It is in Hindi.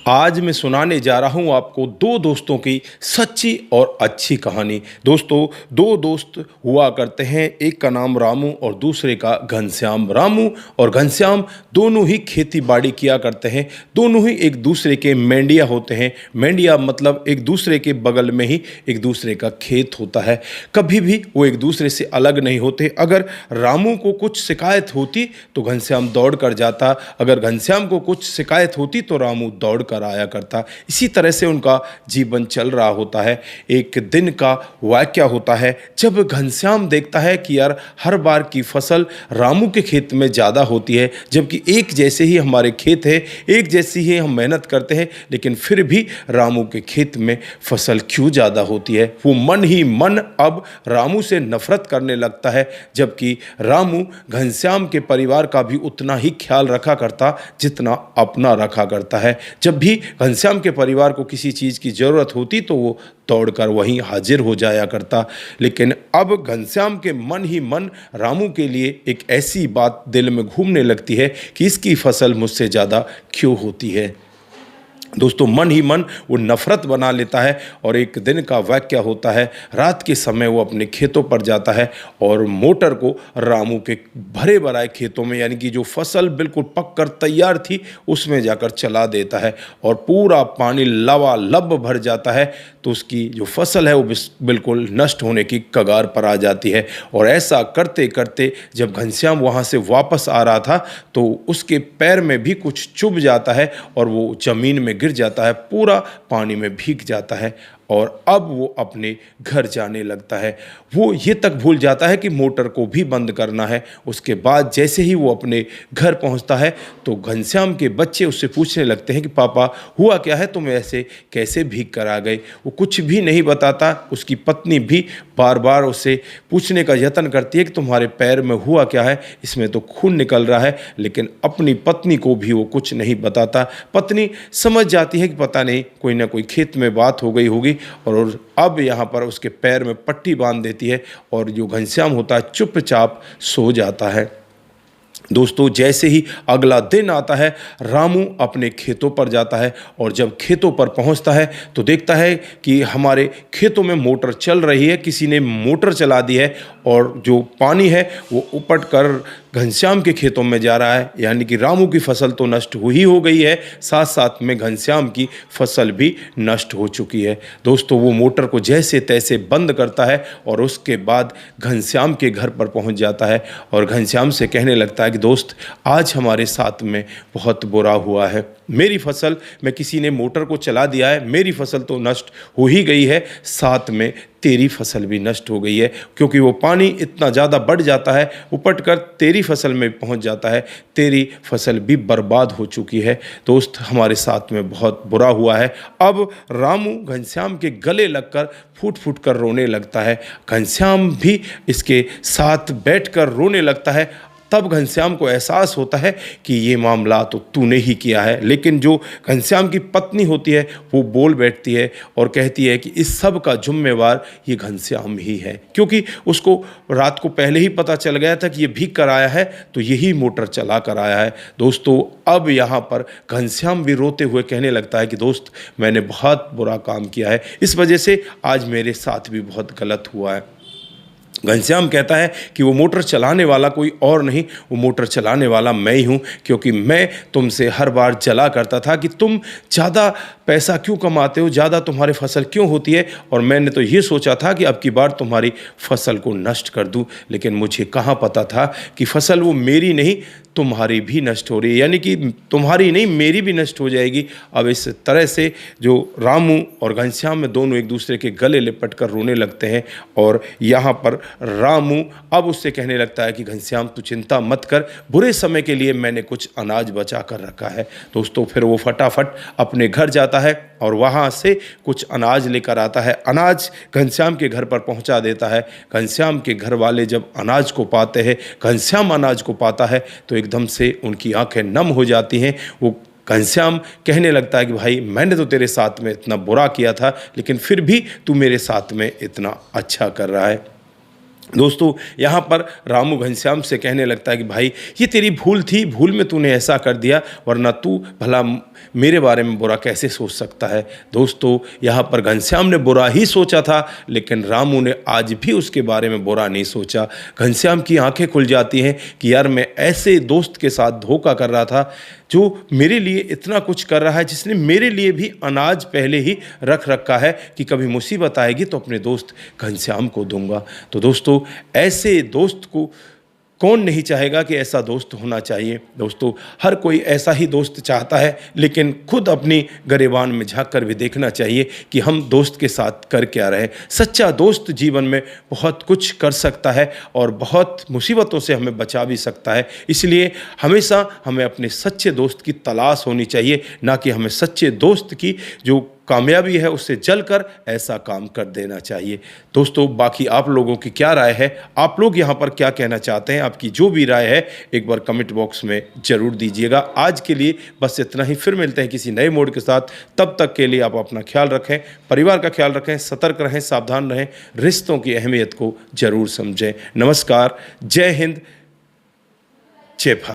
आज मैं सुनाने जा रहा हूं आपको दो दोस्तों की सच्ची और अच्छी कहानी। दोस्तों, दो दोस्त हुआ करते हैं, एक का नाम रामू और दूसरे का घनश्याम। रामू और घनश्याम दोनों ही खेती बाड़ी किया करते हैं, दोनों ही एक दूसरे के मेंढिया होते हैं। मेंढिया मतलब एक दूसरे के बगल में ही एक दूसरे का खेत होता है। कभी भी वो एक दूसरे से अलग नहीं होते। अगर रामू को कुछ शिकायत होती तो घनश्याम दौड़ कर जाता, अगर घनश्याम को कुछ शिकायत होती तो रामू दौड़ कर आया करता। इसी तरह से उनका जीवन चल रहा होता है। एक दिन का वाकया होता है जब घनश्याम देखता है कि यार हर बार की फसल रामू के खेत में ज़्यादा होती है, जबकि एक जैसे ही हमारे खेत है, एक जैसी ही हम मेहनत करते हैं, लेकिन फिर भी रामू के खेत में फसल क्यों ज़्यादा होती है। वो मन ही मन अब रामू से नफरत करने लगता है, जबकि रामू घनश्याम के परिवार का भी उतना ही ख्याल रखा करता जितना अपना रखा करता है। जब भी घनश्याम के परिवार को किसी चीज़ की ज़रूरत होती तो वो दौड़कर वहीं हाजिर हो जाया करता। लेकिन अब घनश्याम के मन ही मन रामू के लिए एक ऐसी बात दिल में घूमने लगती है कि इसकी फसल मुझसे ज़्यादा क्यों होती है। दोस्तों, मन ही मन वो नफ़रत बना लेता है और एक दिन का वाकया होता है। रात के समय वो अपने खेतों पर जाता है और मोटर को रामू के भरे भराए खेतों में, यानी कि जो फसल बिल्कुल पक कर तैयार थी, उसमें जाकर चला देता है और पूरा पानी लबालब भर जाता है। तो उसकी जो फसल है वो बिल्कुल नष्ट होने की कगार पर आ जाती है। और ऐसा करते करते जब घनश्याम वहाँ से वापस आ रहा था तो उसके पैर में भी कुछ चुभ जाता है और वो ज़मीन में गिर जाता है, पूरा पानी में भीग जाता है और अब वो अपने घर जाने लगता है। वो ये तक भूल जाता है कि मोटर को भी बंद करना है। उसके बाद जैसे ही वो अपने घर पहुंचता है तो घनश्याम के बच्चे उससे पूछने लगते हैं कि पापा हुआ क्या है, तुम ऐसे कैसे भीग कर आ गए। वो कुछ भी नहीं बताता। उसकी पत्नी भी बार बार उससे पूछने का यत्न करती है कि तुम्हारे पैर में हुआ क्या है, इसमें तो खून निकल रहा है, लेकिन अपनी पत्नी को भी वो कुछ नहीं बताता। पत्नी समझ जाती है कि पता नहीं कोई ना कोई खेत में बात हो गई होगी और अब यहाँ पर उसके पैर में पट्टी बांध देती है और जो घनश्याम होता है चुपचाप सो जाता है। दोस्तों, जैसे ही अगला दिन आता है रामू अपने खेतों पर जाता है और जब खेतों पर पहुंचता है तो देखता है कि हमारे खेतों में मोटर चल रही है, किसी ने मोटर चला दी है और जो पानी है वो उपट कर घनश्याम के खेतों में जा रहा है। यानी कि रामू की फसल तो नष्ट ही हो गई है, साथ साथ में घनश्याम की फसल भी नष्ट हो चुकी है। दोस्तों, वो मोटर को जैसे तैसे बंद करता है और उसके बाद घनश्याम के घर पर पहुंच जाता है और घनश्याम से कहने लगता है कि दोस्त, आज हमारे साथ में बहुत बुरा हुआ है। मेरी फसल में किसी ने मोटर को चला दिया है, मेरी फसल तो नष्ट हो ही गई है, साथ में तेरी फसल भी नष्ट हो गई है, क्योंकि वो पानी इतना ज़्यादा बढ़ जाता है, उपट कर तेरी फसल में पहुंच जाता है, तेरी फसल भी बर्बाद हो चुकी है। दोस्त, हमारे साथ में बहुत बुरा हुआ है। अब रामू घनश्याम के गले लगकर फूट फूट कर रोने लगता है। घनश्याम भी इसके साथ बैठकर रोने लगता है। तब घनश्याम को एहसास होता है कि ये मामला तो तूने ही किया है। लेकिन जो घनश्याम की पत्नी होती है वो बोल बैठती है और कहती है कि इस सब का जिम्मेवार ये घनश्याम ही है, क्योंकि उसको रात को पहले ही पता चल गया था कि ये भीग कर आया है तो यही मोटर चला कर आया है। दोस्तों, अब यहाँ पर घनश्याम भी रोते हुए कहने लगता है कि दोस्त, मैंने बहुत बुरा काम किया है, इस वजह से आज मेरे साथ भी बहुत गलत हुआ है। घनश्याम कहता है कि वो मोटर चलाने वाला कोई और नहीं, वो मोटर चलाने वाला मैं ही हूँ, क्योंकि मैं तुमसे हर बार जला करता था कि तुम ज़्यादा पैसा क्यों कमाते हो, ज़्यादा तुम्हारी फसल क्यों होती है, और मैंने तो ये सोचा था कि अब की बार तुम्हारी फसल को नष्ट कर दूँ, लेकिन मुझे कहाँ पता था कि फसल वो मेरी नहीं तुम्हारी भी नष्ट हो रही है, यानी कि तुम्हारी नहीं मेरी भी नष्ट हो जाएगी। अब इस तरह से जो रामू और घनश्याम में दोनों एक दूसरे के गले लिपट कर रोने लगते हैं और यहाँ पर रामू अब उससे कहने लगता है कि घनश्याम, तू चिंता मत कर, बुरे समय के लिए मैंने कुछ अनाज बचा कर रखा है। दोस्तों, फिर वो फटाफट अपने घर जाता है और वहाँ से कुछ अनाज लेकर आता है। अनाज घनश्याम के घर पर पहुँचा देता है। घनश्याम के घर वाले जब अनाज को पाते हैं, घनश्याम अनाज को पाता है, तो एकदम से उनकी आंखें नम हो जाती हैं। वो घनश्याम कहने लगता है कि भाई, मैंने तो तेरे साथ में इतना बुरा किया था, लेकिन फिर भी तू मेरे साथ में इतना अच्छा कर रहा है। दोस्तों, यहाँ पर रामू घनश्याम से कहने लगता है कि भाई, ये तेरी भूल थी, भूल में तूने ऐसा कर दिया, वरना तू भला मेरे बारे में बुरा कैसे सोच सकता है। दोस्तों, यहाँ पर घनश्याम ने बुरा ही सोचा था, लेकिन रामू ने आज भी उसके बारे में बुरा नहीं सोचा। घनश्याम की आंखें खुल जाती हैं कि यार, मैं ऐसे दोस्त के साथ धोखा कर रहा था जो मेरे लिए इतना कुछ कर रहा है, जिसने मेरे लिए भी अनाज पहले ही रख रखा है कि कभी मुसीबत आएगी तो अपने दोस्त घनश्याम को दूंगा। तो दोस्तों, ऐसे दोस्त को कौन नहीं चाहेगा कि ऐसा दोस्त होना चाहिए। दोस्तों, हर कोई ऐसा ही दोस्त चाहता है, लेकिन खुद अपनी गिरेबान में झांक कर भी देखना चाहिए कि हम दोस्त के साथ कर क्या रहे। सच्चा दोस्त जीवन में बहुत कुछ कर सकता है और बहुत मुसीबतों से हमें बचा भी सकता है। इसलिए हमेशा हमें अपने सच्चे दोस्त की तलाश होनी चाहिए, ना कि हमें सच्चे दोस्त की जो कामयाबी है उससे जलकर ऐसा काम कर देना चाहिए। दोस्तों, बाकी आप लोगों की क्या राय है, आप लोग यहाँ पर क्या कहना चाहते हैं, आपकी जो भी राय है एक बार कमेंट बॉक्स में ज़रूर दीजिएगा। आज के लिए बस इतना ही, फिर मिलते हैं किसी नए मोड के साथ। तब तक के लिए आप अपना ख्याल रखें, परिवार का ख्याल रखें, सतर्क रहें, सावधान रहें, रिश्तों की अहमियत को ज़रूर समझें। नमस्कार, जय हिंद, जय भारत।